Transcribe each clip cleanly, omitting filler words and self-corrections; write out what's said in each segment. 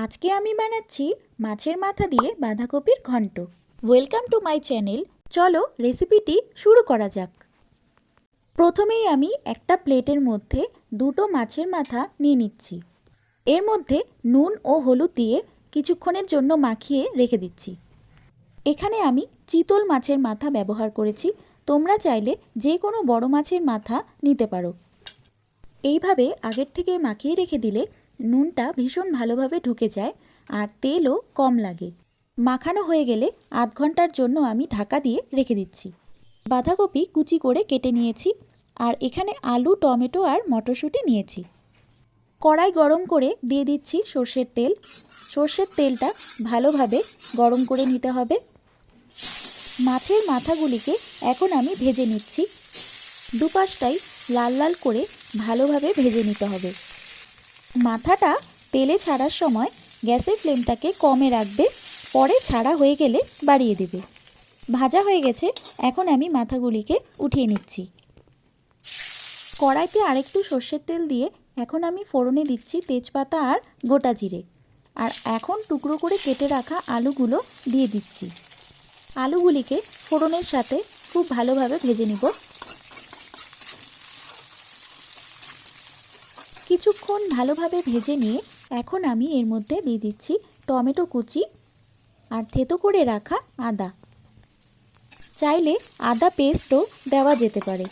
আজকে আমি বানাচ্ছি মাছের মাথা দিয়ে বাঁধাকপির ঘন্ট। Welcome to my channel. চলো রেসিপিটি শুরু করা যাক। প্রথমেই আমি একটা প্লেটের মধ্যে দুটো মাছের মাথা নিয়ে নিচ্ছি। এর মধ্যে নুন ও হলুদ দিয়ে কিছুক্ষণের জন্য মাখিয়ে রেখে দিচ্ছি। এখানে আমি চিতল মাছের মাথা ব্যবহার করেছি, তোমরা চাইলে যে কোনো বড় মাছের মাথা নিতে পারো। এইভাবে আগের থেকে মাখিয়ে রেখে দিলে নুনটা ভীষণ ভালোভাবে ঢুকে যায় আর তেলও কম লাগে। মাখানো হয়ে গেলে আধ ঘন্টার জন্য আমি ঢাকা দিয়ে রেখে দিচ্ছি। বাঁধাকপি কুচি করে কেটে নিয়েছি আর এখানে আলু, টমেটো আর মটরশুঁটি নিয়েছি। কড়াই গরম করে দিয়ে দিচ্ছি সর্ষের তেল। সর্ষের তেলটা ভালোভাবে গরম করে নিতে হবে। মাছের মাথাগুলিকে এখন আমি ভেজে নিচ্ছি। দুপাশটাই লাল লাল করে ভালোভাবে ভেজে নিতে হবে। মাথাটা তেলে ছাড়ার সময় গ্যাসের ফ্লেমটাকে কমে রাখবে, পরে ছাড়া হয়ে গেলে বাড়িয়ে দেবে। ভাজা হয়ে গেছে, এখন আমি মাথাগুলিকে উঠিয়ে নিচ্ছি। কড়াইতে আরেকটু সর্ষের তেল দিয়ে এখন আমি ফোড়নে দিচ্ছি তেজপাতা আর গোটা জিরে। আর এখন টুকরো করে কেটে রাখা আলুগুলো দিয়ে দিচ্ছি। আলুগুলিকে ফোড়নের সাথে খুব ভালোভাবে ভেজে নিব। কিছুক্ষণ ভালোভাবে ভেজে নিয়ে এখন আমি এর মধ্যে দিয়ে দিচ্ছি টমেটো কুচি আর থেতো করে রাখা আদা। চাইলে আদা পেস্টও দেওয়া যেতে পারে।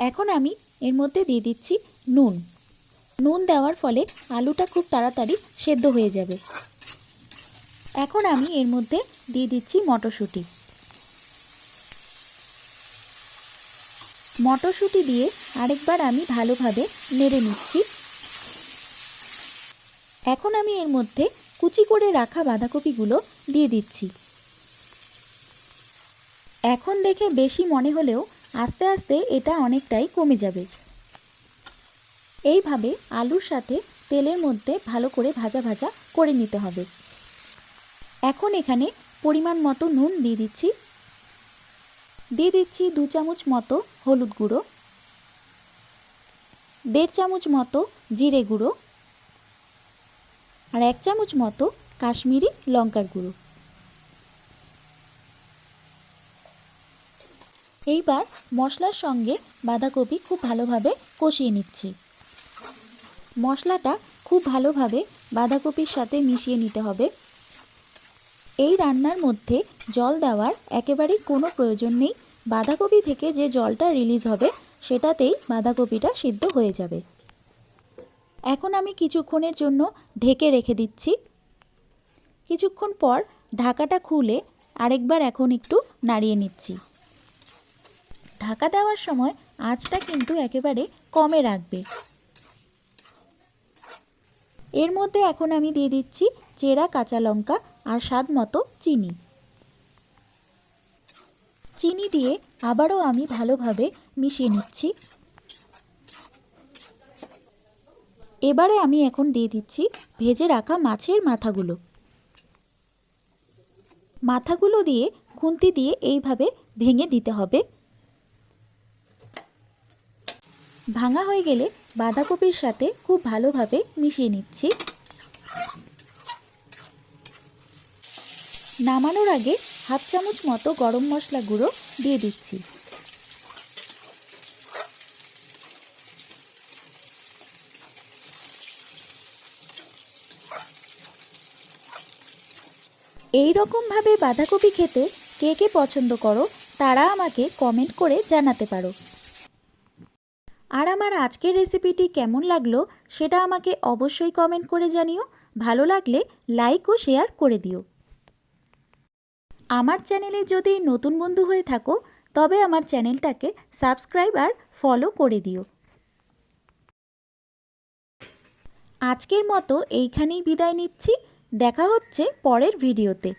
এখন আমি এর মধ্যে দিয়ে দিচ্ছি নুন। নুন দেওয়ার ফলে আলুটা খুব তাড়াতাড়ি সেদ্ধ হয়ে যাবে। এখন আমি এর মধ্যে দিয়ে দিচ্ছি মটরশুঁটি। মটরশুঁটি দিয়ে আরেকবার আমি ভালোভাবে নেড়ে নিচ্ছি। এখন আমি এর মধ্যে কুচি করে রাখা বাঁধাকপিগুলো দিয়ে দিচ্ছি। এখন দেখে বেশি মনে হলেও আস্তে আস্তে এটা অনেকটাই কমে যাবে। এইভাবে আলুর সাথে তেলের মধ্যে ভালো করে ভাজা ভাজা করে নিতে হবে। এখন এখানে পরিমাণ মতো নুন দিয়ে দিচ্ছি। দিয়ে দিচ্ছি 2 চামচ মতো হলুদ গুঁড়ো, 1.5 চামচ মতো জিরে গুঁড়ো আর 1 চামচ মতো কাশ্মীরি লঙ্কার গুঁড়ো। এইবার মশলার সঙ্গে বাঁধাকপি খুব ভালোভাবে কষিয়ে নিচ্ছি। মশলাটা খুব ভালোভাবে বাঁধাকপির সাথে মিশিয়ে নিতে হবে। এই রান্নার মধ্যে জল দেওয়ার একেবারেই কোনো প্রয়োজন নেই। বাঁধাকপি থেকে যে জলটা রিলিজ হবে সেটাতেই বাঁধাকপিটা সিদ্ধ হয়ে যাবে। এখন আমি কিছুক্ষণের জন্য ঢেকে রেখে দিচ্ছি। কিছুক্ষণ পর ঢাকাটা খুলে আরেকবার এখন একটু নাড়িয়ে নিচ্ছি। ঢাকা দেওয়ার সময় আঁচটা কিন্তু একেবারে কমে রাখবে। এর মধ্যে এখন আমি দিয়ে দিচ্ছি চেরা কাঁচা লঙ্কা আর স্বাদ মতো চিনি। চিনি দিয়ে আবারও আমি ভালোভাবে মিশিয়ে নিচ্ছি। এবারে আমি এখন দিয়ে দিচ্ছি ভেজে রাখা মাছের মাথাগুলো। মাথাগুলো দিয়ে খুন্তি দিয়ে এইভাবে ভেঙে দিতে হবে। ভাঙা হয়ে গেলে বাঁধাকপির সাথে খুব ভালোভাবে মিশিয়ে নিচ্ছি। নামানোর আগে 1/2 চামচ মতো গরম মশলা গুঁড়ো দিয়ে দিচ্ছি। এই রকমভাবে বাঁধাকপি খেতে কে কে পছন্দ করো তারা আমাকে কমেন্ট করে জানাতে পারো। আর আমার আজকের রেসিপিটি কেমন লাগলো সেটা আমাকে অবশ্যই কমেন্ট করে জানিও। ভালো লাগলে লাইক ও শেয়ার করে দিও। আমার চ্যানেলে যদি নতুন বন্ধু হয়ে থাকো তবে আমার চ্যানেলটাকে সাবস্ক্রাইব আর ফলো করে দিও। আজকের মতো এইখানেই বিদায় নিচ্ছি। দেখা হচ্ছে পরের ভিডিওতে।